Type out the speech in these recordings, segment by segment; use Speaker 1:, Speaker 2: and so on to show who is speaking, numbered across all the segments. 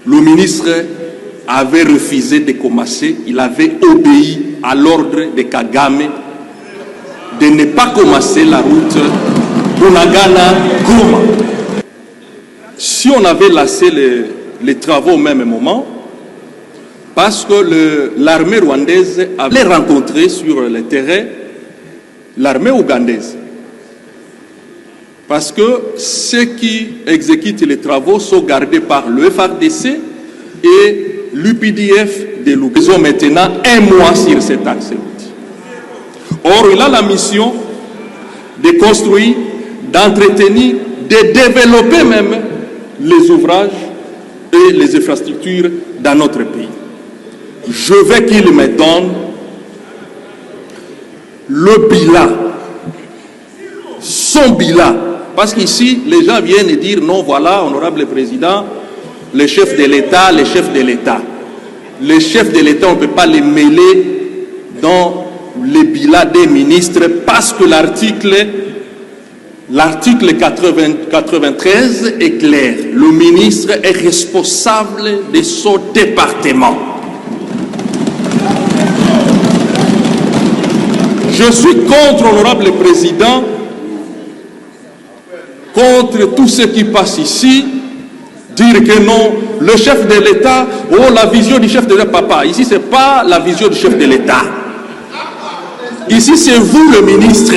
Speaker 1: le ministre avait refusé de commencer, il avait obéi à l'ordre de Kagame de ne pas commencer la route Bunagana-Goma. Si on avait laissé les travaux au même moment, parce que l'armée rwandaise avait rencontré sur le terrain l'armée ougandaise. Parce que ceux qui exécutent les travaux sont gardés par le FARDC et l'UPDF de l'Ouganda. Ils ont maintenant 1 mois sur cet axe. Or, il a la mission de construire, d'entretenir, de développer même les ouvrages et les infrastructures dans notre pays. Je veux qu'il me donne le bilan, son bilan. Parce qu'ici, les gens viennent dire, non, voilà, honorable président, le chef de l'État, les chefs de l'État. Les chefs de l'État, on ne peut pas les mêler dans les bilans des ministres parce que l'article 93 est clair. Le ministre est responsable de son département. Je suis contre, honorable président, contre tout ce qui passe ici, dire que non, le chef de l'État, oh la vision du chef de l'État, papa, ici ce n'est pas la vision du chef de l'État. Ici c'est vous le ministre.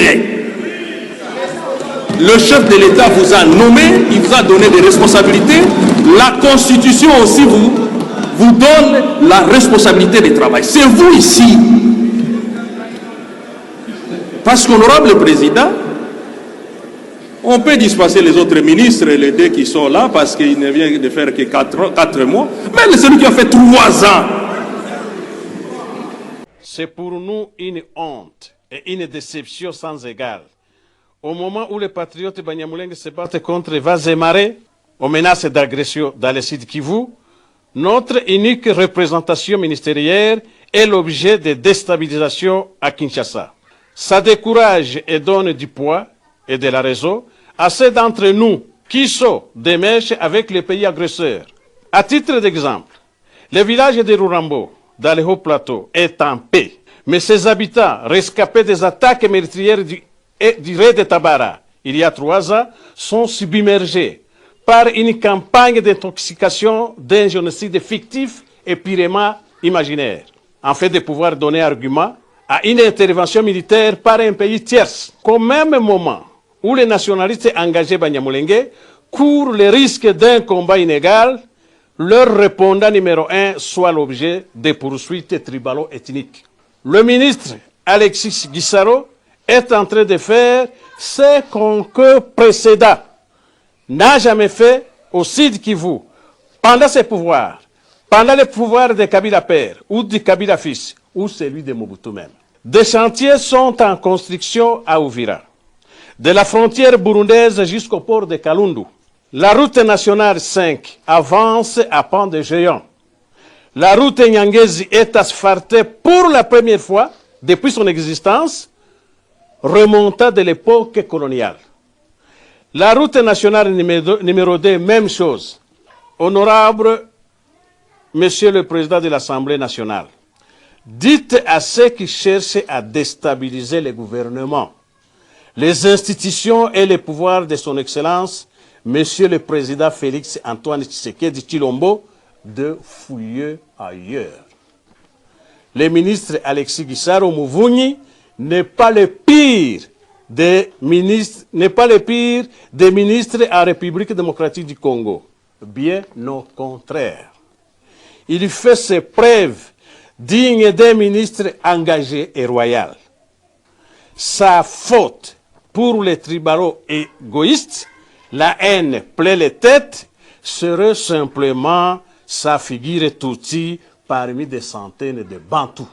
Speaker 1: Le chef de l'État vous a nommé, il vous a donné des responsabilités. La Constitution aussi vous donne la responsabilité de travail. C'est vous ici. Parce qu'honorable président, on peut dispenser les autres ministres, les deux qui sont là, parce qu'ils ne viennent de faire que 4 mois, mais celui qui a fait 3 ans.
Speaker 2: C'est pour nous une honte et une déception sans égale. Au moment où les patriotes Banyamulenge se battent contre Vazemare, aux menaces d'agression dans le sud Kivu, notre unique représentation ministérielle est l'objet de déstabilisation à Kinshasa. Ça décourage et donne du poids et de la raison à ceux d'entre nous qui sont des mèches avec les pays agresseurs. À titre d'exemple, le village de Rurambo, dans le haut plateau, est en paix. Mais ses habitants, rescapés des attaques meurtrières du raid de Tabara, il y a 3 ans, sont submergés par une campagne d'intoxication d'un génocide fictif et purement imaginaire, en fait de pouvoir donner argument à une intervention militaire par un pays tierce. Qu'au même moment où les nationalistes engagés Banyamulenge courent le risque d'un combat inégal, leur répondant numéro 1 soit l'objet des poursuites tribalo-ethniques. Le ministre Alexis Gisaro est en train de faire ce qu'aucun précédent n'a jamais fait au Sud Kivu pendant ses pouvoirs, pendant le pouvoir de Kabila père ou de Kabila fils ou celui de Mobutu même. Des chantiers sont en construction à Uvira, de la frontière burundaise jusqu'au port de Kalundu. La route nationale 5 avance à pas de géant. La route Nyangezi est asphaltée pour la première fois depuis son existence, remontant de l'époque coloniale. La route nationale numéro 2, même chose. Honorable Monsieur le Président de l'Assemblée nationale, dites à ceux qui cherchent à déstabiliser le gouvernement, les institutions et les pouvoirs de son Excellence, Monsieur le Président Félix Antoine Tshisekedi Tshilombo, de fouiller ailleurs. Le ministre Alexis Gisaro Muvunyi n'est pas le pire des ministres, en République démocratique du Congo. Bien au contraire. Il fait ses preuves dignes d'un ministre engagé et royal. Sa faute pour les tribalos égoïstes, la haine plaît les têtes, serait simplement sa figure Tutsi parmi des centaines de Bantous.